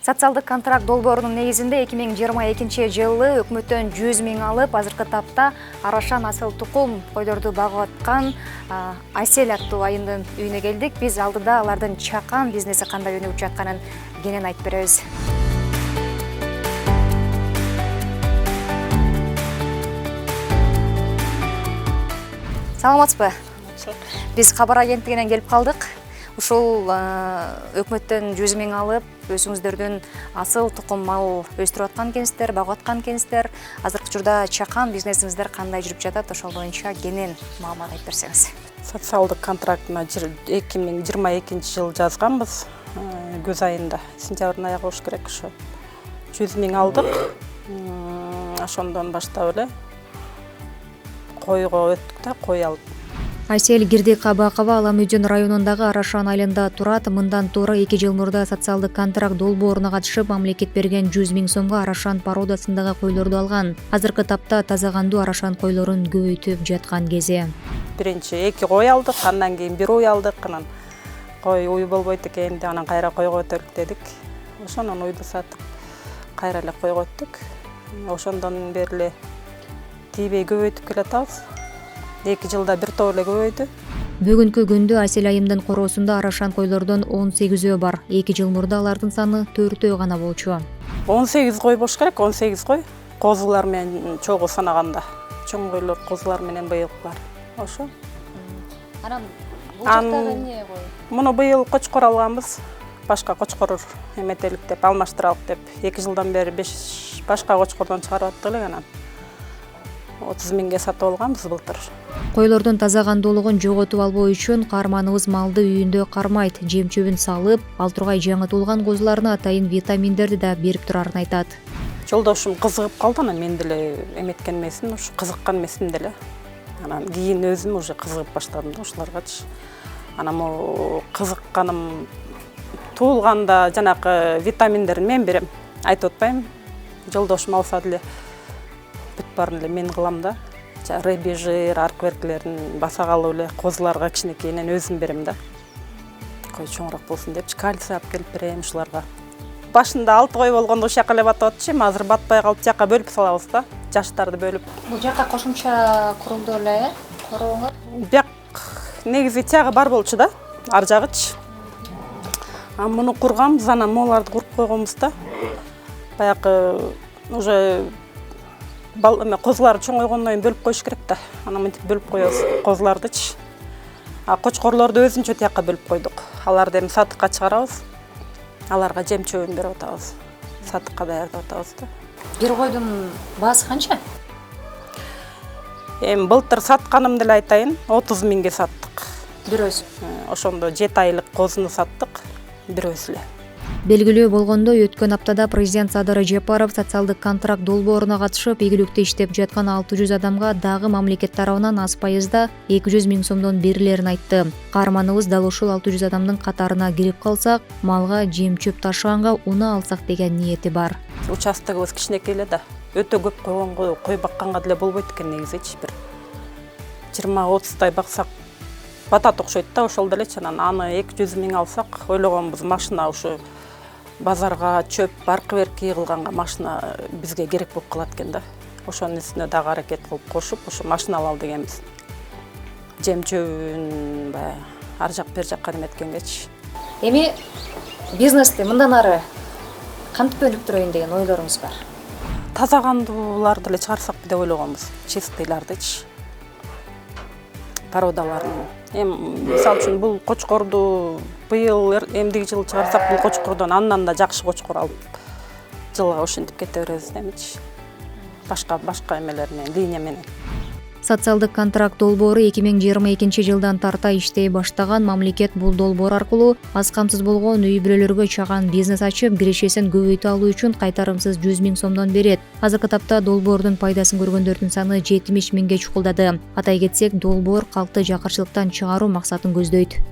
Социалдык контракт долбоорунун негизинде 2022 жылы өкмөттөн 100 миң алып, азыркы тапта Арашан асыл тукум койлорду багып аткан Айсель аттуу айымдын үйүнө келдик. Биз алдыда алардын чакан бизнеси кандай өнүгүп жатканын кенен айтып беребиз. Саламатсызбы? Биз кабар агенттигинен келип калдык. Ушул өкмөттөн 100 миң алып, өзүңүздөрдүн асыл тукум мал өстүрүп аткан экенсиздер, багып аткан экенсиздер. Азыркы учурда чакан бизнесиңиздер кандай жүрүп жатат? Ошол боюнча кенен маалымат айтып берсеңиз. Социалдык контрактына 2022 жыл жазганбыз. Көз айында, сентябрдын аягы болуш керек ошо. 100 миң алдык. Ошондон баштап эле койго өттүк да, кой алып. Айсель Кирдик-Кабакова Аламүйдүн районундагы Арашан айылында турат. Мындан туура 2 жыл мурда социалдык контракт долбооруна катышып, мамлекет берген 100 миң сомго Арашан породасындагы койлорду алган. Азыркы тапта таза кандуу Арашан койлорун көбөйтүп жаткан кези. Биринчи 2 кой алдык, андан кийин 1 уй алдык. Анан кой уй болбойт экен, анан кайра койго өтөлүк дедик. Ошондон уйду сатып, кайра эле койго өттүк. Ошондон бери эле тийбей көбөйтүп келатабыз. 2 жылда бир топ эле көбөйдү. Бүгүнкү күндө Айсель айымдын короосунда Арашан койлордон 18 бар. 2 жыл мурда алардын саны 4 гана болчу. 18 кой болуш керек, 18 кой. Козулар менен чогуу санаганда. Чоң койлор козулар менен быйылкылар. Ошо. Анан бул жактагы эмне кой? Муну быйыл кочкор алганбыз. Башка кочкор эметелик деп, алмаштыралык деп. 2 жылдан бери 5 башка кочкордон чыгарып аттык эле анан. 30 миңге сатып алганбыз былтыр. Койлордун таза кандуулугун жоготуп албоо үчүн каарманыбыз малды үйүндө кармайт, жем-чөбүн салып, ал тургай жаңы туулган козуларына атайын витаминдерди да берип турарын айтат. Жолдошум кызыгып калды, анан мен деле эметкен эмесмин, ушу кызыккан эмесмин деле. Анан кийин өзүм уже кызыгып баштадым да ушуларгачы. Анан могу кызыкканым туулганда жанакы витаминдерин мен берем. Айтып атпайм. Жолдошум алса деле бүт баарын эле мен кылам да. Рыбий жир, аркверклерин басагалуу эле козуларга кичинекейинен өзүм берем да. Кой чоңураак болсун депчи, кальций алып келип берем ушуларга. Башында 6 кой болгондо ушул жака эле батып атчы, азыр батпай калып жака бөлүп салабыз да, жаштарды бөлүп. Бул жака кошумча курулду эле, корооңор? Бияк негизи тягы бар болчу да, ар жагычы. Муну курганбыз, анан могуларды куруп койгонбуз да. Баягы уже козулар чоңойгондон кийин бөлүп коюш керек да. Анан мынтип бөлүп коебуз козулардычы. Кочкорлорду өзүнчө тияка бөлүп койдук. Аларды эми сатыкка чыгарабыз. Аларга жем-чөбүн берип атабыз. Сатыкка даярдап атабыз да. Бир койдун баасы канча? Эми былтыр сатканым деле айтайын, 30 миңге саттык. Бирөөсү. Ошондо 7 айлык козуну саттык, бирөөсү эле. Белгилүү болгондой, өткөн аптада президент Садыр Режепов социалдык контракт долбооруна катышып, ийгиликтүү иштеп жаткан 600 адамга дагы мамлекет тарабынан аз пайызда 200 миң сомдон берилерин айтты. Каарманыбыз дал ушул 600 адамдын катарына кирип калсак, малга жем-чөп ташыганга уна алсак деген ниети бар. Участогубуз кичинекей эле да. Өтө көп койгонго, кой бакканга деле болбойт экен негизичи. Бир 20-30 баксак батат окшойт да, ошол делечи. Анан аны 200 миң алсак, ойлогонбуз машина ушу базарга чөп, аркы-берки кылганга машина бизге керек болуп калат экен да. Ошонун үстүнө дагы аракет кылып кошуп, ошо машина алалы дегенбиз. Жем-чөбүн баягы ар жак бер жакка неметкенгечи. Эми бизнести мындан ары кантип өнүктүрөйүн деген ойлоруңуз бар? Таза кандууларды эле чыгарсак деп ойлогонбуз. Чистыйлардычы. Породаларын. Мисалы үчүн бул кочкорду быйыл эмдиги жыл чыгарсак, бул кочкордон андан да жакшы кочкор алып жылга ошентип кете беребиз демечи. Башка эмелер менен, линия менен. Социалдык контракт долбоору 2022 жылдан тарта иштей баштаган. Мамлекет бул долбоор аркылуу аз камсыз болгон үй бүлөлөргө чаган бизнес ачып, кирешесин көбөйтө алуу үчүн кайтарымсыз 100 миң сомдон берет. Азыркы тапта долбоордун пайдасын көргөндөрдүн саны 70 миңге чукулдады. Атай кетсек, долбоор калкты жакырчылыктан чыгаруу максатын көздөйт.